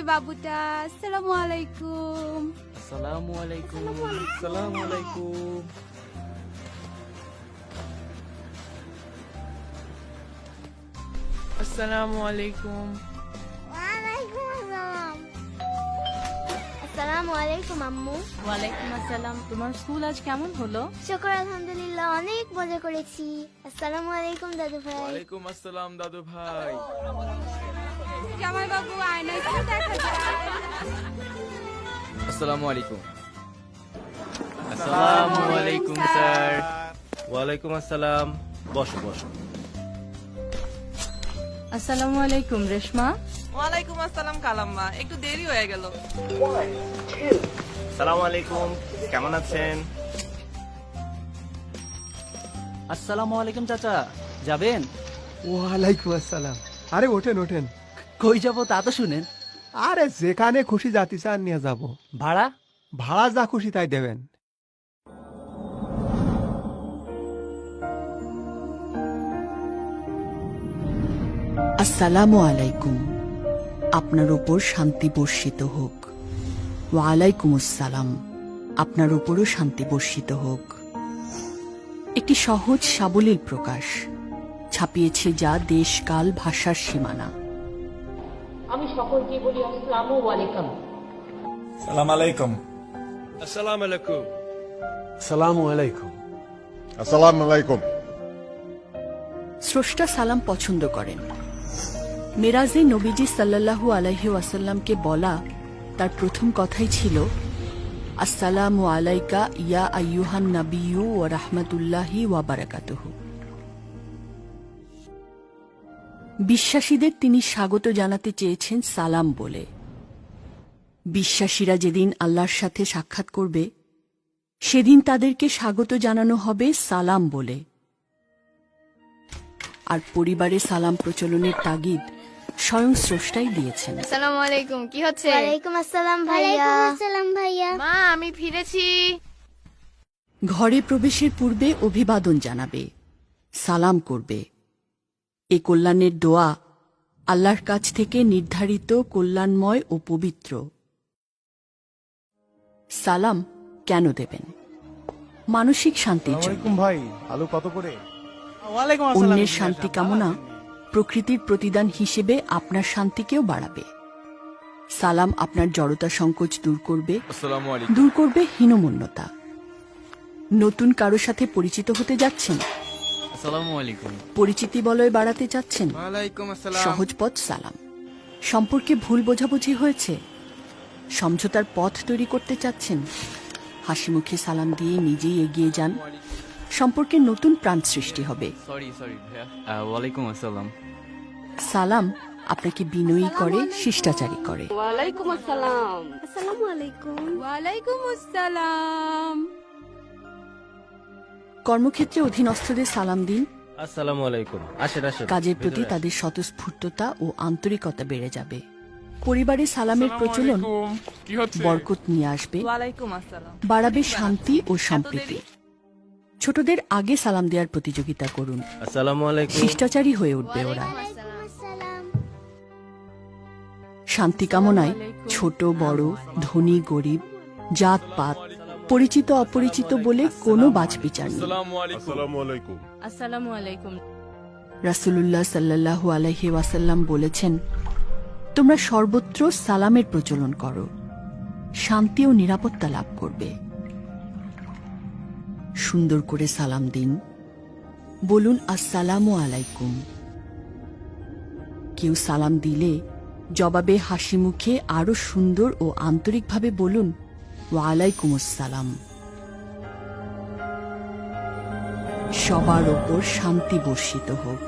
বাবুটা। আসসালামু আলাইকুম। আসসালামু আলাইকুম। আসসালামু আলাইকুম। আসসালামু আলাইকুম। ওয়ালাইকুম আসসালাম। আসসালামু আলাইকুম আম্মু। ওয়ালাইকুম আসসালাম। তোমার স্কুল আজ কেমন হলো? শুকর আলহামদুলিল্লাহ, অনেক মজা করেছি। আসসালামু আলাইকুম দাদু ভাই। ওয়ালাইকুম আসসালাম দাদু ভাই। জামাই বাবু আয়নায় কি দেখা যায়? আসসালামু আলাইকুম। আসসালামু আলাইকুম স্যার। ওয়ালাইকুম আসসালাম। বসো বসো। আসসালামু আলাইকুম রেশমা। ওয়ালাইকুম আসসালাম কালাম্মা, একটু দেরি হয়ে গেল। সালাম আলাইকুম, কেমন আছেন? আসসালামু আলাইকুম চাচা, যাবেন? ওয়ালাইকুম আসসালাম। আরে ওঠেন ওঠেন। কই যাব তা তো শুনেন। আরে যেখানে খুশি জাতি চান নিয়ে যাব। ভাড়া? ভাড়া যা খুশি তাই দেবেন। আসসালামু আলাইকুম। আপনার ওপর শান্তি বর্ষিত হোক। ওয়ালাইকুম আসসালাম। আপনার ওপরও শান্তি বর্ষিত হোক। একটি সহজ সাবলীল প্রকাশ, ছাপিয়েছে যা দেশ কাল ভাষার সীমানা। আমি সকলকে বলি আসসালামু আলাইকুম। সালাম আলাইকুম। আসসালামু আলাইকুম। আসসালামু আলাইকুম। আসসালামু আলাইকুম। স্রষ্টা সালাম পছন্দ করেন। মেরাজে নবীজি সাল্লাল্লাহু আলাইহি ওয়াসাল্লামকে বলা তার প্রথম কথাই ছিল, আসসালামু আলাইকা ইয়া আইয়ুহান নাবিয়্যু ওয়া রাহমাতুল্লাহি ওয়া বারাকাতুহু। বিশ্বাসীদের তিনি স্বাগত জানাতে চেয়েছেন সালাম বলে। বিশ্বাসীরা যেদিন আল্লাহর সাথে সাক্ষাৎ করবে সেদিন তাদেরকে স্বাগত জানানো হবে সালাম বলে। আর পরিবারে সালাম প্রচলনের তাগিদ স্বয়ং স্রষ্টাই দিয়েছেন। আসসালামু আলাইকুম। কি হচ্ছে? ওয়ালাইকুম আসসালাম ভাইয়া। ওয়ালাইকুম আসসালাম ভাইয়া। মা আমি ফিরেছি। ঘরে প্রবেশের পূর্বে অভিবাদন জানাবে, সালাম করবে। এ কল্যাণের দোয়া আল্লাহর কাছ থেকে নির্ধারিত কল্যাণময় ও পবিত্র। সালাম কেন দেবেন? মানসিক শান্তির জন্য। ভাই, আলু কত করে? অন্যের শান্তি কামনা প্রকৃতির প্রতিদান হিসেবে আপনার শান্তিকেও বাড়াবে। সালাম আপনার জড়তা সংকোচ দূর করবে, আসসালামু আলাইকুম। দূর করবে হীনমন্যতা। নতুন কারো সাথে পরিচিত হতে যাচ্ছেন, আসসালামু আলাইকুম। পরিচিতি বলয় বাড়াতে চাচ্ছেন, ওয়ালাইকুম আসসালাম। সহজ পথ সালাম। সম্পর্কে ভুল বোঝাবুঝি হয়েছে, সমঝোতার পথ তৈরি করতে চাচ্ছেন, হাসি মুখে সালাম দিয়ে নিজেই এগিয়ে যান। সম্পর্কে নতুন প্রাণ সৃষ্টি হবে। সরি ভাইয়া। ওয়ালাইকুম আসসালাম। সালাম আপনাকে বিনয়ী করে, শিষ্টাচারী করে। ওয়ালাইকুম আসসালাম। আসসালামু আলাইকুম। ওয়ালাইকুম আসসালাম। কর্মক্ষেত্রে অধীনস্থদের সালাম দিন। আসসালামু আলাইকুম। আসেন আসেন। কাজের প্রতি তাদের স্বতঃস্ফূর্ততা ও আন্তরিকতা বেড়ে যাবে। পরিবারে সালামের প্রচলন বরকত নিয়ে আসবে, ওয়ালাইকুম আসসালাম। বাড়াবে শান্তি ও সম্প্রীতি। ছোটদের আগে সালাম দেওয়ার প্রতিযোগিতা করুন, আসসালামু আলাইকুম। শিষ্টাচারী হয়ে উঠবে ওরা। ওয়ালাইকুম আসসালাম। শান্তি কামনায় ছোট বড়, ধনী গরিব, জাত পাত, পরিচিত অপরিচিত বলে কোনো বাছবিচার নেই। আসসালামু আলাইকুম। আসসালামু আলাইকুম। রাসূলুল্লাহ সাল্লাল্লাহু আলাইহি ওয়াসাল্লাম বলেছেন, তোমরা সর্বত্র সালামের প্রচলন করো, শান্তি ও নিরাপত্তা লাভ করবে। সুন্দর করে সালাম দিন, বলুন আসসালামু আলাইকুম। কেউ সালাম দিলে জবাবে হাসি মুখে আরো সুন্দর ও আন্তরিকভাবে বলুন ওয়ালাইকুম আসসালাম। সবার ওপর শান্তি বর্ষিত হোক।